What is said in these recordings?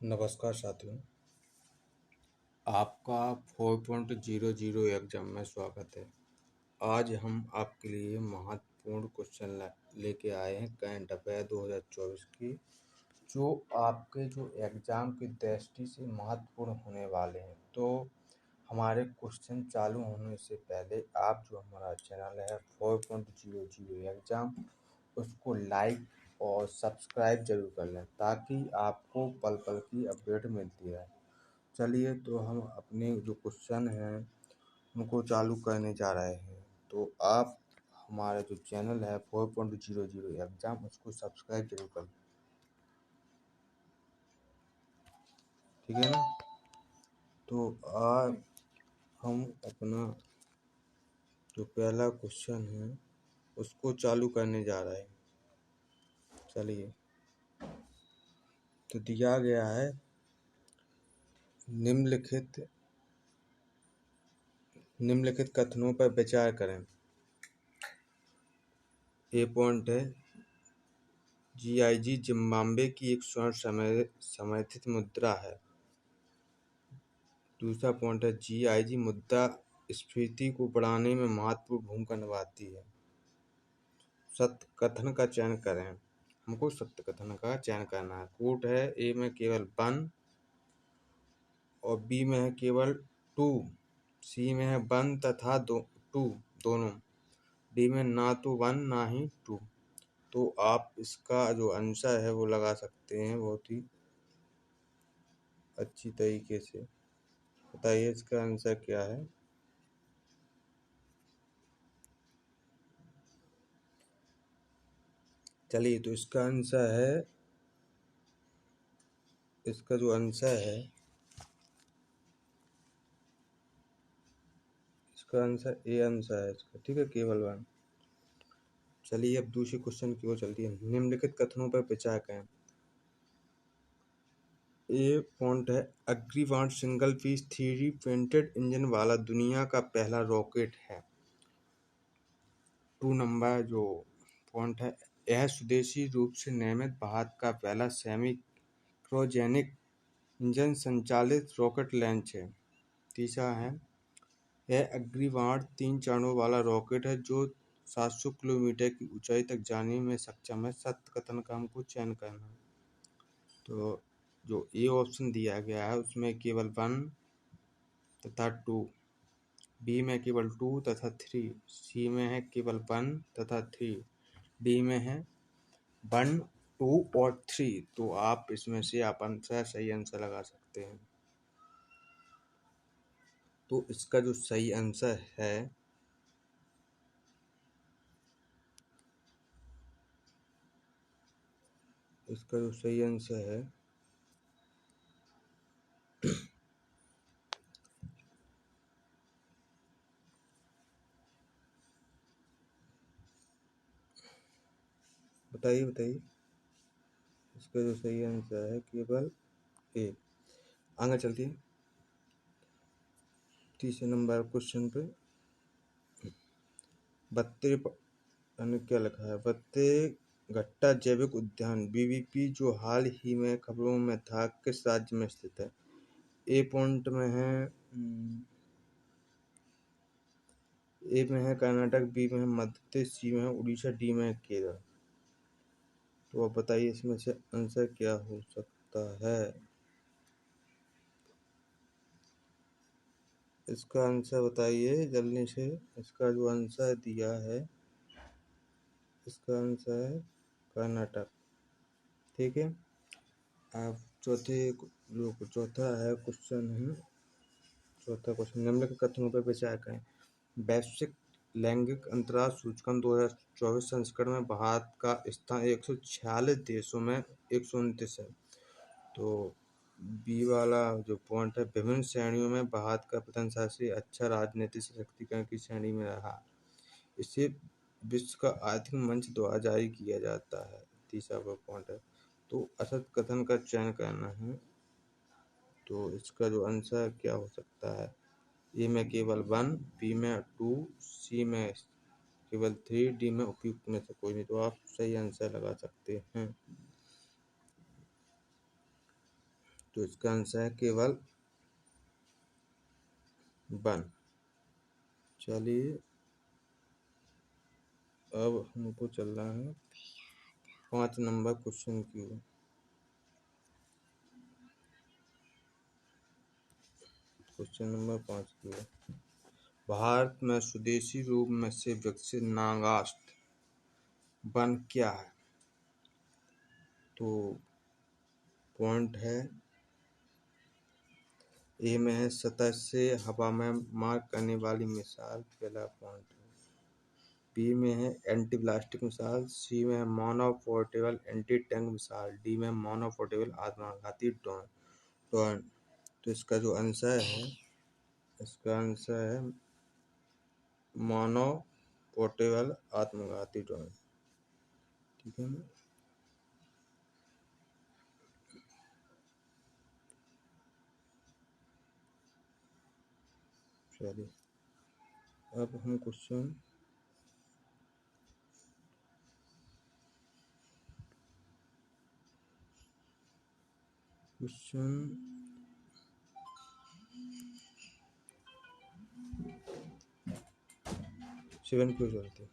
नमस्कार साथियों, आपका 4.00 एग्जाम में स्वागत है। आज हम आपके लिए महत्वपूर्ण क्वेश्चन लेके आए हैं करंट अफेयर 2024 की, जो आपके एग्जाम की दृष्टि से महत्वपूर्ण होने वाले हैं। तो हमारे क्वेश्चन चालू होने से पहले आप हमारा चैनल है 4.00 एग्जाम, उसको लाइक और सब्सक्राइब जरूर कर लें ताकि आपको पल पल की अपडेट मिलती रहे। चलिए, तो हम अपने जो क्वेश्चन हैं उनको चालू करने जा रहे हैं। तो आप हमारा जो चैनल है 4.00 एग्जाम, उसको सब्सक्राइब जरूर कर लें, ठीक है ना। तो आज हम अपना जो पहला क्वेश्चन है उसको चालू करने जा रहे हैं। चलिए, तो दिया गया है निम्नलिखित कथनों पर विचार करें। ए पॉइंट है, जीआईजी जिम्बाब्वे की एक स्वर्ण समर्थित मुद्रा है। दूसरा पॉइंट है, जीआईजी मुद्रा स्फीति को बढ़ाने में महत्वपूर्ण भूमिका निभाती है। सत्य कथन का चयन करें। हमको सत्य कथन का चयन करना है। कोट है, ए में केवल 1 और बी में है केवल 2, सी में है 1 तथा 2 दोनों, डी में ना तो 1 ना ही 2। तो आप इसका जो आंसर है वो लगा सकते हैं बहुत ही अच्छी तरीके से। बताइए इसका आंसर क्या है। चलिए, तो इसका आंसर है, इसका जो आंसर है, इसका आंसर ए आंसर है इसका, ठीक है, केवल 1। चलिए, अब दूसरे क्वेश्चन की ओर चलती है। निम्नलिखित कथनों पर विचार करें। ए पॉइंट है, Agnibaan single piece 3D printed engine वाला दुनिया का पहला रॉकेट है। 2 नंबर जो पॉइंट है, यह स्वदेशी रूप से निर्मित भारत का पहला सेमी क्रायोजेनिक इंजन संचालित रॉकेट लॉन्च है। तीसरा है, यह अग्निबाण 3 चरणों वाला रॉकेट है जो 700 किलोमीटर की ऊंचाई तक जाने में सक्षम है। सत्य कथन का हमको चयन करना है। तो जो ए ऑप्शन दिया गया है उसमें केवल 1 तथा 2, बी में केवल 2 तथा 3, सी में है केवल 1 तथा 3, डी में है 1, 2 और 3। तो आप इसमें से आप आंसर सही आंसर लगा सकते हैं। तो इसका जो सही आंसर है, इसका जो सही आंसर है बताइए बताइए। इसका जो सही आंसर है केवल ए। आगे चलती है तीसरे नंबर क्वेश्चन पे। बत्ते क्या लिखा है, बत्ते घट्टा जैविक उद्यान बीवीपी जो हाल ही में खबरों में था, किस राज्य में स्थित है। ए पॉइंट में है, ए में है कर्नाटक, बी में है मध्य प्रदेश, सी में है उड़ीसा, डी में है केरल। तो आप बताइए इसमें से आंसर क्या हो सकता है। इसका आंसर बताइए जल्दी से। इसका जो आंसर दिया है, इसका आंसर है कर्नाटक, ठीक है। अब चौथा है क्वेश्चन है, चौथा क्वेश्चन, निम्नलिखित कथनों पर विचार करें। वैश्विक लैंगिक अंतराल सूचकांक 2024 संस्करण में भारत का स्थान 146 देशों में 129 है। तो बी वाला जो पॉइंट है, विभिन्न श्रेणियों में भारत का प्रथम शासी अच्छा राजनीतिक सशक्तिकरण की श्रेणी में रहा। इसे विश्व का आर्थिक मंच द्वारा जारी किया जाता है। तीसरा पॉइंट है, तो असत कथन का चयन करना है। तो इसका जो आंसर क्या हो सकता है। ए में केवल 1, बी में 2, सी में केवल 3, डी में उपयुक्त में से कोई नहीं। तो आप सही आंसर लगा सकते हैं। तो इसका आंसर है केवल 1। चलिए अब हमको चल रहा है 5 नंबर क्वेश्चन की ओर। क्वेश्चन नंबर 5 की ओर। भारत में स्वदेशी रूप में से विकसित नागास्त्र वन क्या है? तो पॉइंट है, ए में है सतह से हवा में मार करने वाली मिसाइल, पहला पॉइंट है। बी में है एंटी ब्लास्टिक मिसाइल, सी में है mono portable anti tank missile, D में मोनो पोर्टेबल आत्मघाती ड्रोन। तो इसका जो आंसर है, इसका आंसर है मोनो पोर्टेबल आत्मघाती ड्रोन। ठीक है ना? चलिए अब हम क्वेश्चन क्वेश्चन 7 क्यों चलते।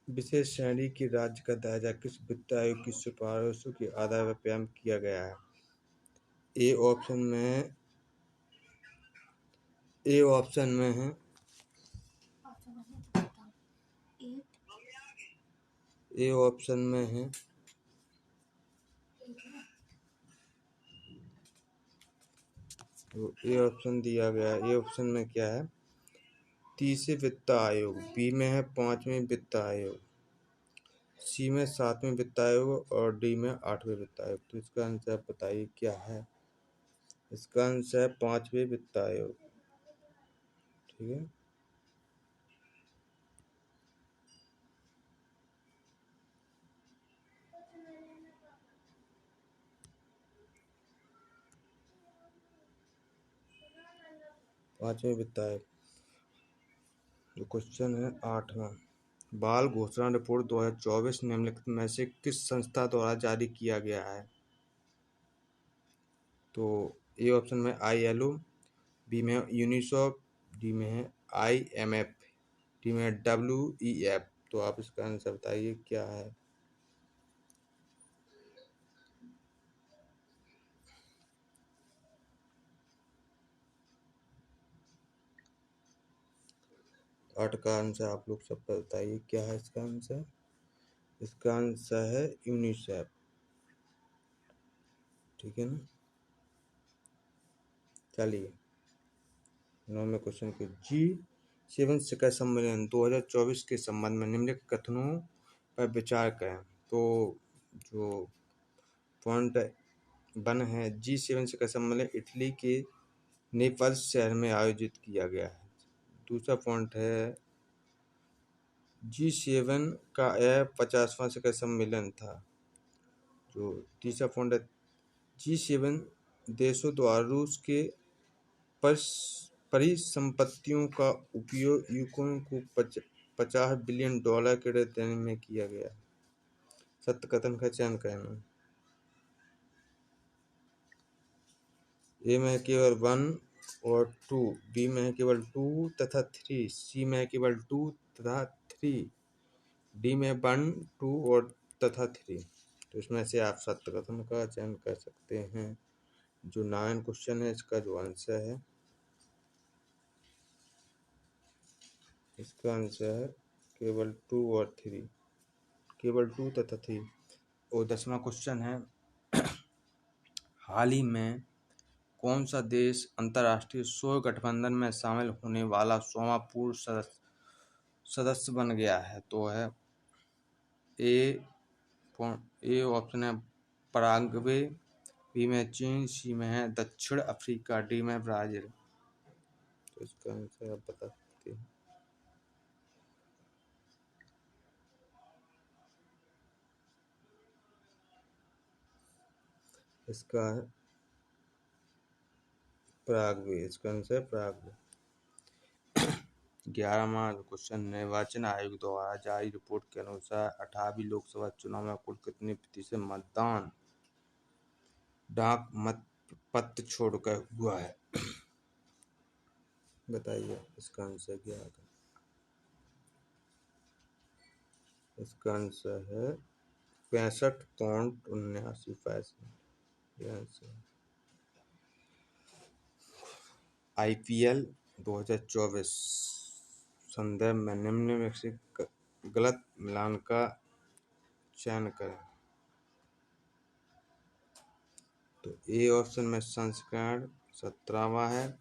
विशेष श्रेणी की राज्य का दर्जा किस वित्त आयोग की सिफारिशों के आधार पर प्रदान किया गया है? ए ऑप्शन में ए ऑप्शन में है ए ऑप्शन में है तो ए ऑप्शन दिया गया है। ए ऑप्शन में क्या है? 30वें वित्त आयोग, बी में है 5वें वित्त आयोग, सी में 7वें वित्त आयोग और डी में 8वें वित्त आयोग। तो इसका आंसर बताइए क्या है? इसका आंसर है 5वें वित्त आयोग। ठीक है, 5वें वित्त आयोग। जो क्वेश्चन है 8वां, बाल घोषणा रिपोर्ट 2024 निम्नलिखित में से किस संस्था द्वारा जारी किया गया है? तो ए ऑप्शन में ILO, बी में यूनिसेफ, डी में है IMF, डी में WEF। तो आप इसका आंसर बताइए क्या है? आठ का आंसर आप लोग सब बताइए क्या है इसका आंसर? इसका आंसर है यूनिसेफ। ठीक है ना? चलिए 9वें क्वेश्चन के G7 शिखर सम्मेलन 2024 के संबंध में निम्नलिखित कथनों पर विचार करें। तो जो पॉइंट 1 है, G7 शिखर सम्मेलन इटली के नेपल्स शहर में आयोजित किया गया है। दूसरा पॉइंट है, G7 का यह 50वां शिखर सम्मेलन था। जो तीसरा पॉइंट है, G7 देशों द्वारा रूस के परिसंपत्तियों का उपयोग यूक्रेन को $50 बिलियन क्रेडिट देने में किया गया। सत्य कथन का चयन करना। ए में है केवल 1 और 2, बी में है केवल 2 तथा 3, सी में है केवल 2 तथा 3, डी में 1, 2 और तथा 3। तो इसमें से आप सत्य कथन का चयन कर सकते हैं। जो 9 क्वेश्चन है, इसका जो आंसर है, इसका आंसर है केवल 2 और 3, केवल 2 तथा 3। और 10वां क्वेश्चन है, हाल ही में कौन सा देश अंतर्राष्ट्रीय सौर गठबंधन में शामिल होने वाला 100वां पूर्व सदस्य बन गया है? तो है ए ऑप्शन है पराग्वे, बी में चीन, सी में है दक्षिण अफ्रीका, डी में ब्राजील। तो इसका आंसर आप बता सकते हैं। इसका है पराग्वे। इसका आंसर है पराग्वे। 11वां क्वेश्चन, निर्वाचन आयोग द्वारा जारी रिपोर्ट के अनुसार 18वीं लोकसभा चुनाव में कुल कितने प्रतिशत मतदान डाक मत पत्र छोड़कर हुआ है? बताइए इसका आंसर क्या होगा? इसका आंसर है 65.79%। IPL 2024 संदर्भ में निम्न में से गलत मिलान का चयन करें। तो ए ऑप्शन में संस्करण 17वां है,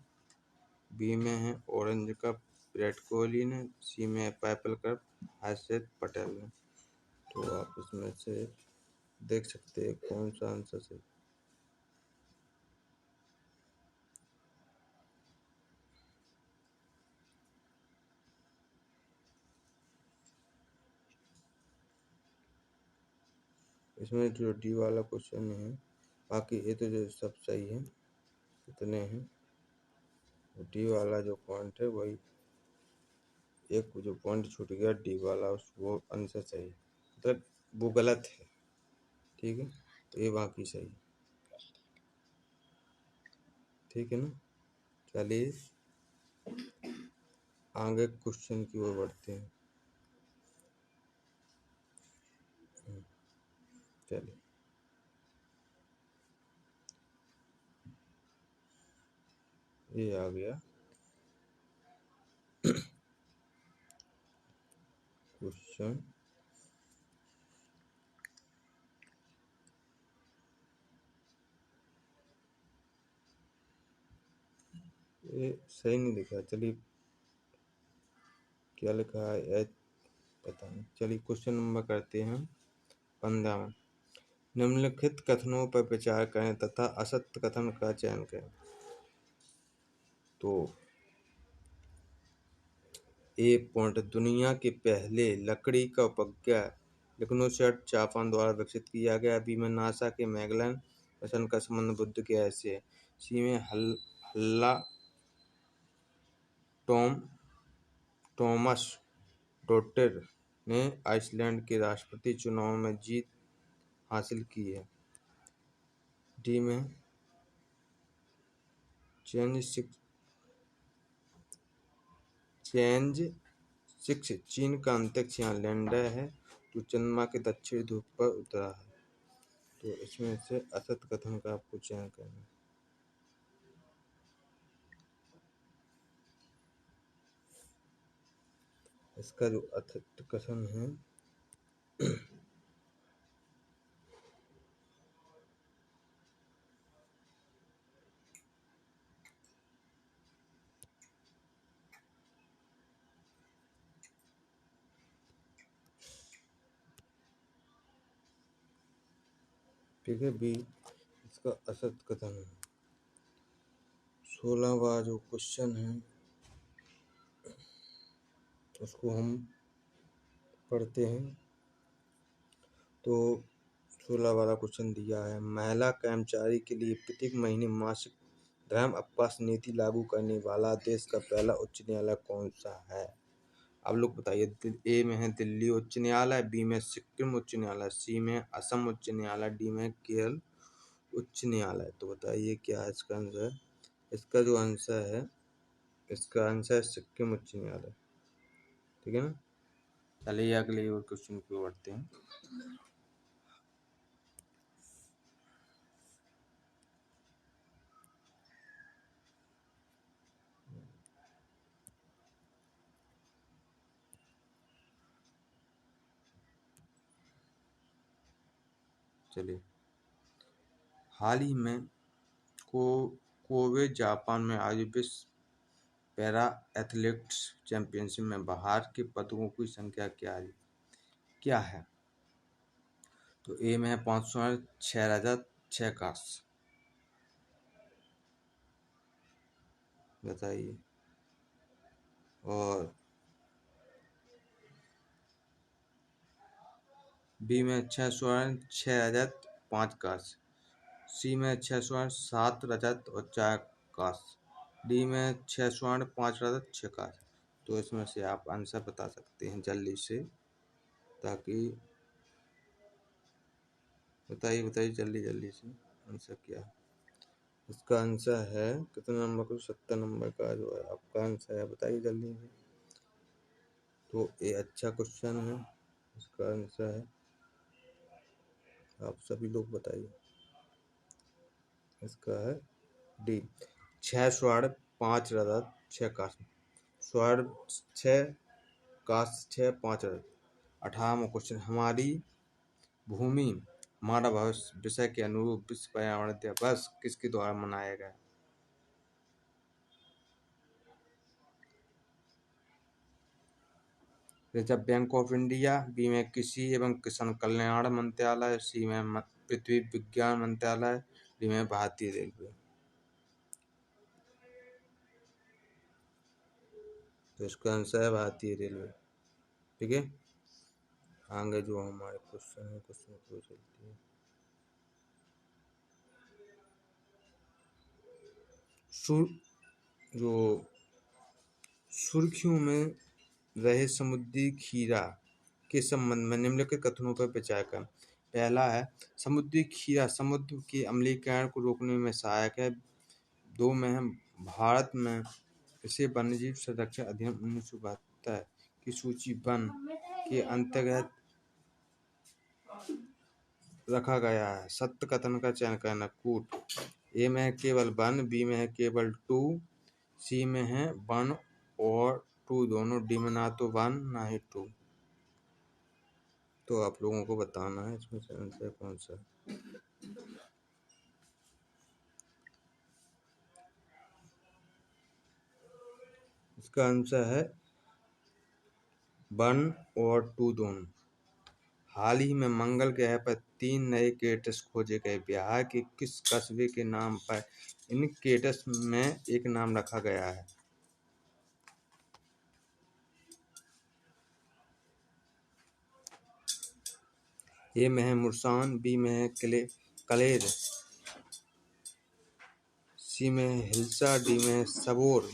बी में है ऑरेंज कप विराट कोहली ने, सी में है पर्पल कप हर्षित पटेल ने। तो आप इसमें से देख सकते हैं कौन सा आंसर सही। इसमें जो डी वाला क्वेश्चन है, बाकी ये तो जो सब सही है कितने हैं, डी वाला जो पॉइंट है वही एक जो पॉइंट छूट गया डी वाला वो आंसर सही है, मतलब वो गलत है। ठीक है, तो ये बाकी सही है। ठीक है ना, चलिए आगे क्वेश्चन की ओर बढ़ते हैं। चलिए ये आ गया क्वेश्चन। ये सही नहीं लिखा, चलिए क्या लिखा है पता नहीं। चलिए क्वेश्चन नंबर करते हैं 15। निम्नलिखित कथनों पर विचार करें तथा असत्य कथन का चयन करें। तो ए पॉइंट, दुनिया के पहले लकड़ी का उपग्रह लिग्नोसैट जापान द्वारा विकसित किया गया। बी में नासा के मैगलन मिशन का संबंध बुध ग्रह से है। सी में हल्ला टॉमस डॉटेर ने आइसलैंड के राष्ट्रपति चुनाव में जीत हासिल की है। डी में चेंज 6 चीन का अंतरिक्ष यान लैंडर है जो चंद्रमा के दक्षिणी ध्रुव पर उतरा है। तो इसमें से असत कथन का आपको चयन करना है। इसका जो असत कथन है ठीक है, बी इसका असत कथन है। 16वां जो क्वेश्चन है उसको हम पढ़ते हैं। तो 16 वाला क्वेश्चन दिया है, महिला कर्मचारी के लिए प्रत्येक महीने मासिक धर्म अवकाश नीति लागू करने वाला देश का पहला उच्च न्यायालय कौन सा है? आप लोग बताइए। ए में है दिल्ली उच्च न्यायालय, बी में सिक्किम उच्च न्यायालय, सी में असम उच्च न्यायालय, डी में केरल उच्च न्यायालय। तो बताइए क्या है इसका आंसर? इसका जो आंसर है, इसका आंसर है सिक्किम उच्च न्यायालय। ठीक है ना, चलिए अगले और क्वेश्चन की ओर बढ़ते हैं। चलिए, हाल ही में कोवे जापान में आयोजित विश्व पैरा एथलेटिक्स चैंपियनशिप में बाहर के पदकों की संख्या क्या है? तो ए में है 5 स्वर्ण, 6 रजत, 6 कांस्य। बताइए। और बी में 6 स्वर्ण, 6 रजत, 5 कांस्य, सी में 6 स्वर्ण, 7 रजत और 4 कांस्य, डी में 6 स्वर्ण, 5 रजत, 6 कांस्य। तो इसमें से आप आंसर बता सकते हैं जल्दी से, ताकि बताइए बताइए जल्दी जल्दी से आंसर क्या है। इसका आंसर है कितने नंबर का, 70 नंबर का जो है आपका आंसर है, बताइए जल्दी से। तो ये अच्छा क्वेश्चन है, इसका आंसर है, आप सभी लोग बताइए। इसका है डी, 6 स्वर्ण 5 रजत 6 कांस्य। स्वर्ण 6, कांस्य 6, 5 रजत। 18वां क्वेश्चन, हमारी भूमि हमारा भविष्य विषय के अनुरूप विश्व पर्यावरण दिवस किसके द्वारा मनाया गया। Reserve Bank of India, B में कृषि एवं किसान कल्याण मंत्रालय, सी में पृथ्वी विज्ञान मंत्रालय, डी में भारतीय रेलवे। तो इसका आंसर है भारतीय रेलवे। ठीक है, आगे जो हमारे क्वेश्चन है, क्वेश्चन को चलती है। जो सुर्खियों में रहे समुद्री खीरा के संबंध में निम्नलिखित कथनों पर विचार करें। पहला है, समुद्री खीरा समुद्र के अम्लीकरण को रोकने में सहायक है। 2 में है, भारत में इसे वन्यजीव संरक्षण अधिनियम 1972 की सूची वन के अंतर्गत रखा गया है। सत्य कथन का चयन करना, कूट। ए में है केवल वन, बी में है केवल टू, सी में है वन और टू दोनों, डी में ना तो वन ना ही टू। तो आप लोगों को बताना है इसमें से आंसर कौन सा है। इसका आंसर है वन और टू दोनों। हाल ही में मंगल ग्रह पर 3 नए क्रेटर्स खोजे गए। बिहार के किस कस्बे के नाम पर इन क्रेटर्स में एक नाम रखा गया है। ए में है मुरसान, बी में है कलेर, सी में है हिल्सा, डी में है सबोर।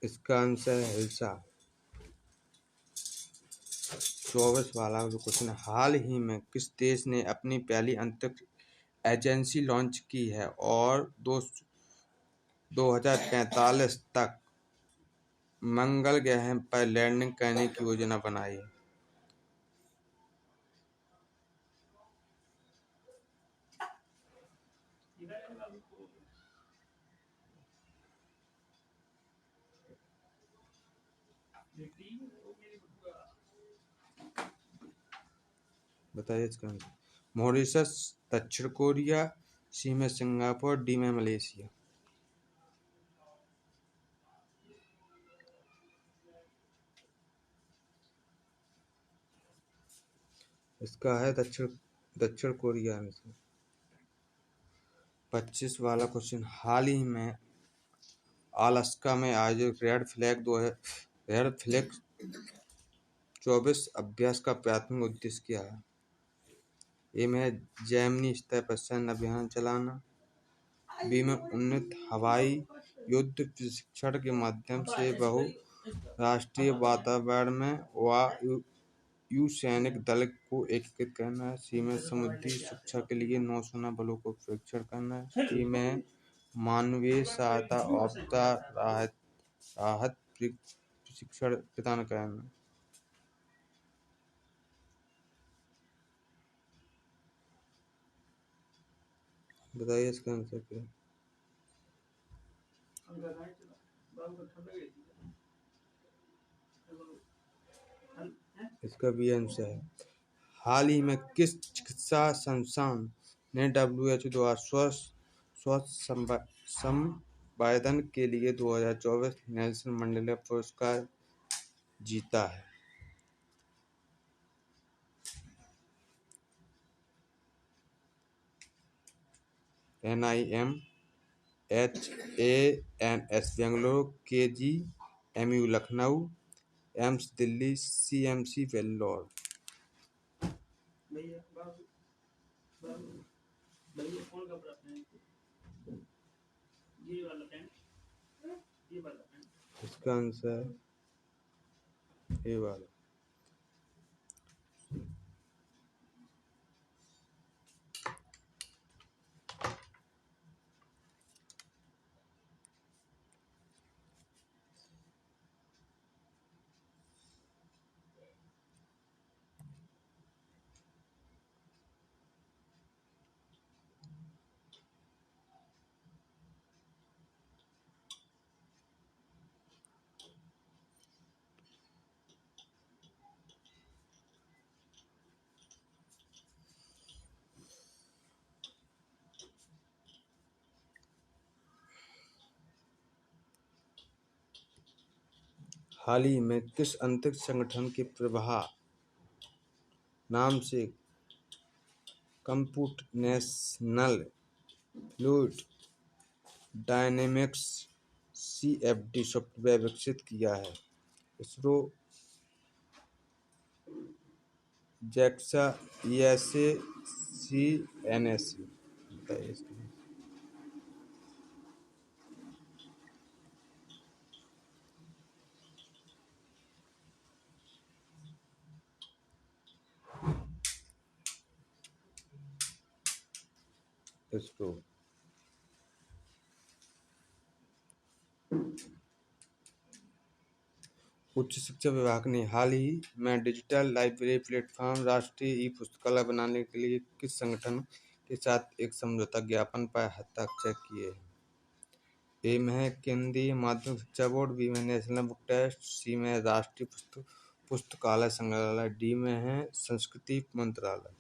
इसका आंसर है हिल्सा। 24 वाला जो क्वेश्चन है, हाल ही में किस देश ने अपनी पहली अंतरिक्ष एजेंसी लॉन्च की है और 2045 तक मंगल ग्रह पर लैंडिंग करने की योजना बनाई है। बताइए इसका आंसर। मॉरिशस, दक्षिण कोरिया, सी में सिंगापुर, डी में मलेशिया। इसका है दक्षिण कोरिया आंसर। 25 वाला क्वेश्चन, हाल ही में अलास्का में आयोजित रेड फ्लैग 24 अभ्यास का प्राथमिक उद्देश्य क्या है। ए में जैमनी स्तर पर सैन्य अभियान चलाना, बी में उन्नत हवाई युद्ध प्रशिक्षण के माध्यम से बहुराष्ट्रीय वातावरण में वायु सैनिक दल को एकीकृत करना है, सी में समुद्री सुरक्षा के लिए नौसेना बलों को प्रशिक्षण करना है, डी में मानवीय सहायता और आपदा राहत प्रशिक्षण प्रदान करना। बताइए इसका आंसर क्या है। इसका भी आंसर है। हाल ही में किस चिकित्सा संस्थान ने WHO द्वारा स्वास्थ्य संवर्धन के लिए 2024 नेल्सन मंडेला पुरस्कार जीता है। NIMHANS Bengaluru, KGMU Lucknow, AIIMS Delhi, CMC Vellore. इसका आंसर है ए वाला। हाल ही में किस अंतरिक्ष संगठन के प्रवाह नाम से computational fluid dynamics (CFD) software विकसित किया है? ISRO, JAXA, ESA, CNSA? बताइए इसका। इसरो। उच्च शिक्षा विभाग ने हाल ही में डिजिटल लाइब्रेरी प्लेटफॉर्म राष्ट्रीय ई पुस्तकालय बनाने के लिए किस संगठन के साथ एक समझौता ज्ञापन पर हस्ताक्षर किए हैं? ए में है केंद्रीय माध्यमिक शिक्षा बोर्ड, बी में नेशनल बुक ट्रस्ट, सी में है राष्ट्रीय पुस्तकालय संग्रहालय, डी में है संस्कृति मंत्रालय।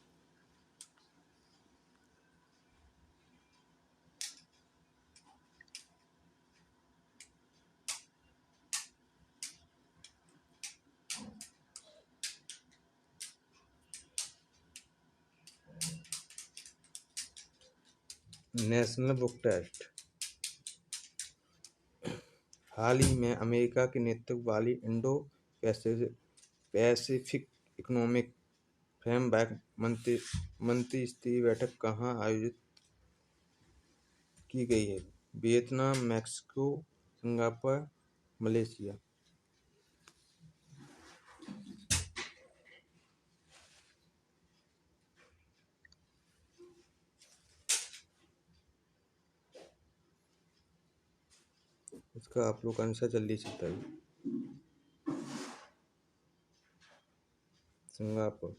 National book trust. हाल ही में अमेरिका के नेतृत्व वाली इंडो पैसिफिक इकोनॉमिक फ्रेमवर्क मंत्रिस्तरीय बैठक कहाँ आयोजित की गई है? Vietnam, Mexico, Singapore, Malaysia? इसका आप लोग आंसर जल्दी से बताइए। सिंगापुर।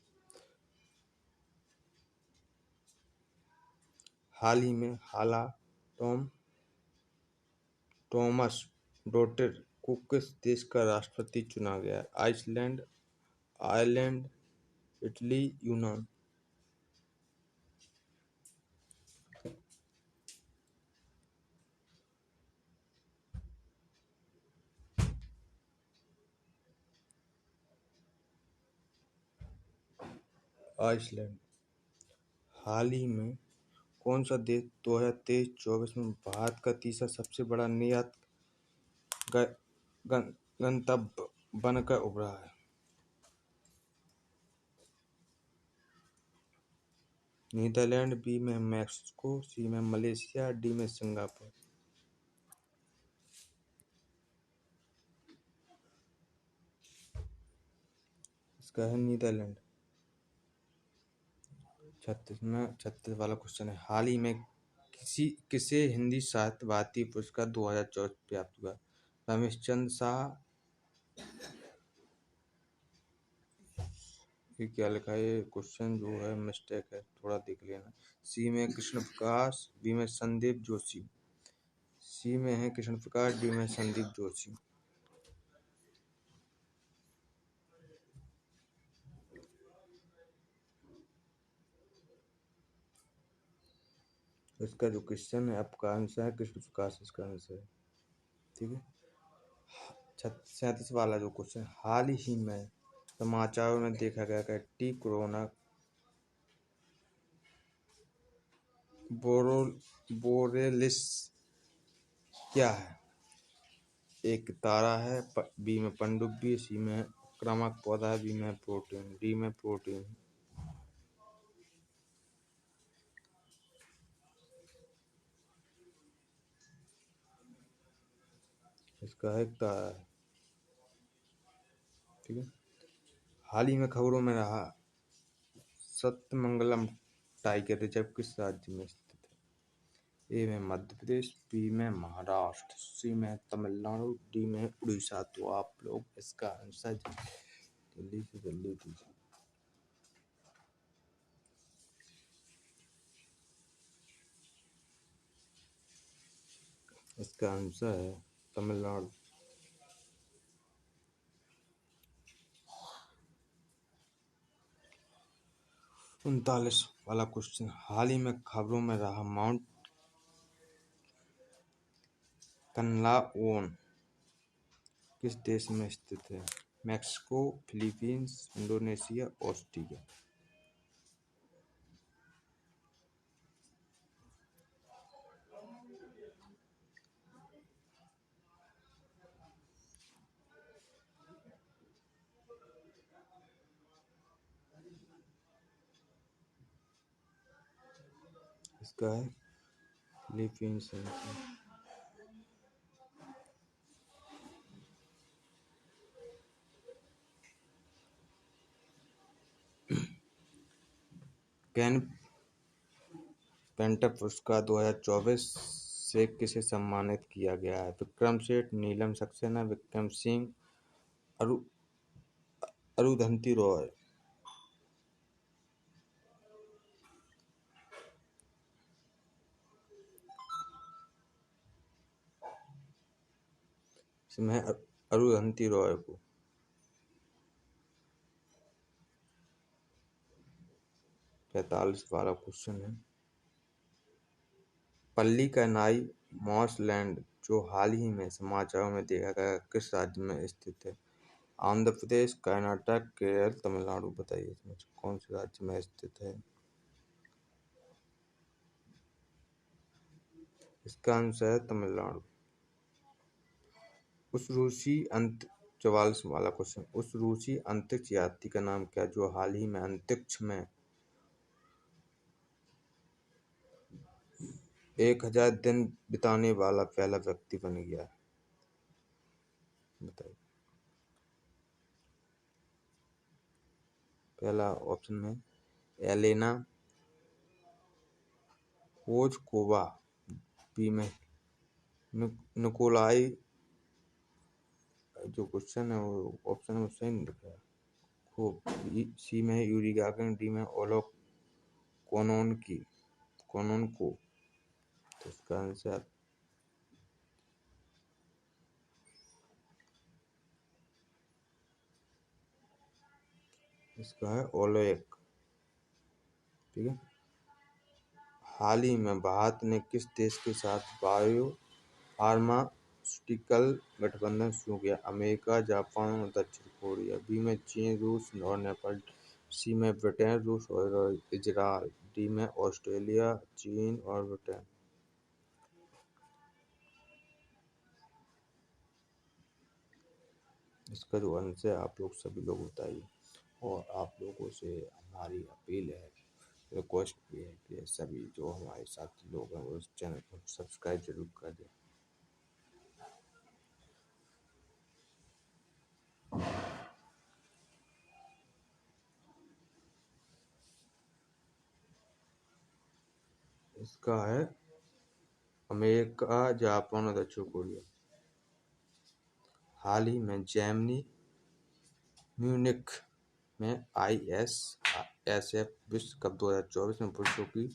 हाल ही में हाला टॉमस डॉटर को किस देश का राष्ट्रपति चुना गया? आइसलैंड, आयरलैंड, इटली, यूनान? आइसलैंड। हाल ही में कौन सा देश 2023-24 में भारत का तीसरा सबसे बड़ा निर्यात गंतव्य बनकर उभरा है? नीदरलैंड, बी में मैक्सिको, सी में मलेशिया, डी में सिंगापुर? इसका है नीदरलैंड। 36 वाला क्वेश्चन है, हाल ही में किसे हिंदी साहित्य भारती पुरस्कार 2024 प्राप्त हुआ? रमेशचंद्र शाह, ये क्या लिखा है? ये क्वेश्चन जो है मिस्टेक है, थोड़ा देख लेना। सी में कृष्ण प्रकाश, बी में संदीप जोशी? सी में है कृष्ण प्रकाश, डी में संदीप जोशी? इसका जो क्वेश्चन है आपका आंसर है कृष्ण प्रकाश, इसका आंसर है। ठीक है। 37 वाला जो क्वेश्चन, हाल ही में समाचारों में देखा गया कि टी कोरोना बोरेलिस क्या है? एक तारा है, बी में पनडुब्बी, सी में आक्रामक पौधा है, बी में प्रोटीन, डी में प्रोटीन? इसका है एक तारा है। ठीक है। हाल ही में खबरों में रहा सत्यमंगलम टाइगर रिजर्व किस राज्य में स्थित है? ए में मध्य प्रदेश, बी में महाराष्ट्र, सी में तमिलनाडु, डी में उड़ीसा। तो आप लोग इसका आंसर जल्दी से जल्दी दीजिए। इसका आंसर है तमिलनाडु। 39 वाला क्वेश्चन, हाल ही में खबरों में रहा माउंट कनलाओन किस देश में स्थित है? Mexico, Philippines, Indonesia, Australia. इसका है फिलीपींस आंसर। कैन पेंटर पुरस्कार 2024 से किसे सम्मानित किया गया है? विक्रम सेठ, नीलम सक्सेना, विक्रम सिंह, अरुंधति रॉय। इसमें अरुंधति रॉय को। 45 वाला क्वेश्चन है, पल्ली कनाई मार्शलैंड जो हाल ही में समाचारों में देखा गया किस राज्य में स्थित है? आंध्र प्रदेश, कर्नाटक, केरल, तमिलनाडु। बताइए इसमें से कौन से राज्य में स्थित है? इसका आंसर है तमिलनाडु। उस रूसी 44 वाला क्वेश्चन, उस रूसी अंतरिक्ष यात्री का नाम क्या जो हाल ही में अंतरिक्ष में 1000 दिन बिताने वाला पहला व्यक्ति बन गया है? बताइए। पहला ऑप्शन में एलेना पोजकोवा, बी में निकोलाई, जो क्वेश्चन है वो ऑप्शन में सही नहीं दिख रहा है, खूब। सी में यूरी गागन, डी में ओलो कोनोन को। तो इसका आंसर इसका है ओलोएक। ठीक है। हाल ही में भारत ने किस देश के साथ बायो फार्मास्यूटिकल गठबंधन शुरू किया? अमेरिका, जापान और दक्षिण कोरिया। बी में चीन, रूस और नेपाल, सी में ब्रिटेन, रूस और इजराइल, डी में ऑस्ट्रेलिया, चीन और ब्रिटेन। इसका जो आंसर है आप लोग सभी लोग बताइए। और आप लोगों से हमारी अपील है, रिक्वेस्ट भी है कि सभी जो हमारे साथी लोग हैं वो इस चैनल को सब्सक्राइब जरूर कर दें। इसका है अमेरिका, जापान और दक्षिण कोरिया। हाल ही में जर्मनी म्यूनिख में ISSF विश्व कप 2024 में पुरुषों की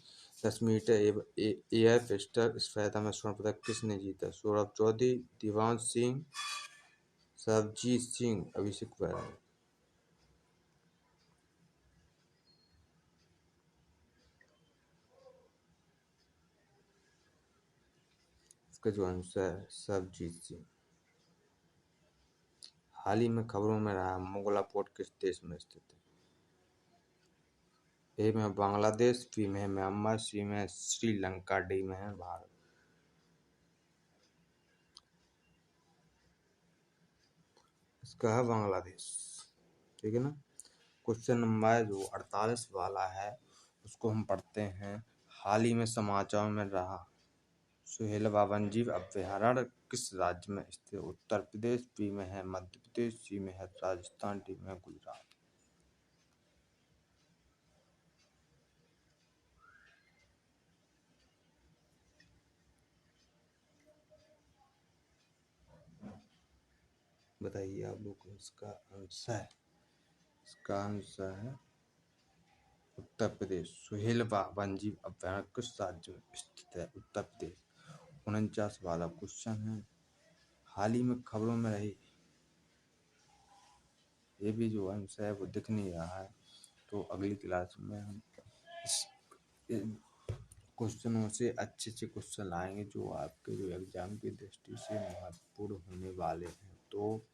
10 मीटर एयर पिस्टल स्पर्धा में स्वर्ण पदक किसने जीता? सौरभ चौधरी, दिवांश सिंह, सरबजीत सिंह, अभिषेक बराड़। इसका जो आंसर है सरबजीत सिंह। हाल ही में खबरों में रहा मोगला पोर्ट किस देश में स्थित है? ए में बांग्लादेश, बी में म्यांमार, सी में श्रीलंका, डी में है भारत। इसका है बांग्लादेश। ठीक है ना। क्वेश्चन नंबर जो 48 वाला है उसको हम पढ़ते हैं। हाल ही में समाचारों में रहा सुहेलबा वन्यजीव अभयारण्य किस राज्य में स्थित? उत्तर प्रदेश, बी में है मध्य प्रदेश जी में है, राजस्थान डी में है गुजरात। बताइए आप लोग इसका आंसर। इसका आंसर है उत्तर प्रदेश। सुहेलवा वन्यजीव अभयारण्य किस राज्य में स्थित है? उत्तर प्रदेश। 49 वाला क्वेश्चन है। हाल ही में खबरों में रही, ये भी जो आंसर है वो दिख नहीं रहा है, तो अगली क्लास में हम इस क्वेश्चनों से अच्छे क्वेश्चन लाएंगे जो आपके जो एग्जाम की दृष्टि से महत्वपूर्ण होने वाले हैं। तो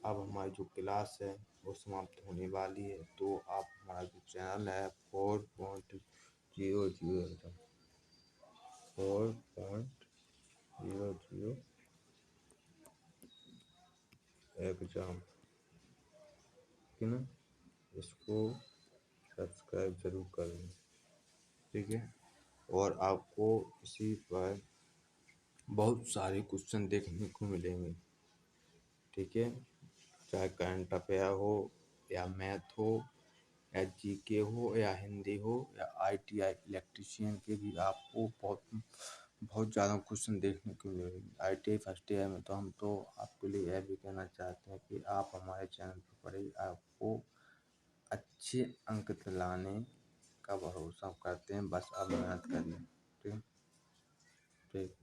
अब हमारी जो क्लास है वो समाप्त होने वाली है। तो आप हमारा जो चैनल है 4.00 एग्जाम ठीक है ना, इसको सब्सक्राइब जरूर करें, ठीक है। और आपको इसी पर बहुत सारे क्वेश्चन देखने को मिलेंगे, ठीक है। चाहे करंट अफेयर हो या मैथ हो या जीके हो या हिंदी हो या आईटीआई इलेक्ट्रीशियन के भी आपको बहुत ज़्यादा क्वेश्चन देखने को मिलेंगे। आईटीआई फर्स्ट ईयर में तो हम तो आपके लिए यह भी कहना चाहते हैं कि आप हमारे चैनल पर पढ़िए, आपको अच्छे अंक दिलाने का भरोसा करते हैं, बस आप मेहनत करिए, ठीक है। ठीक।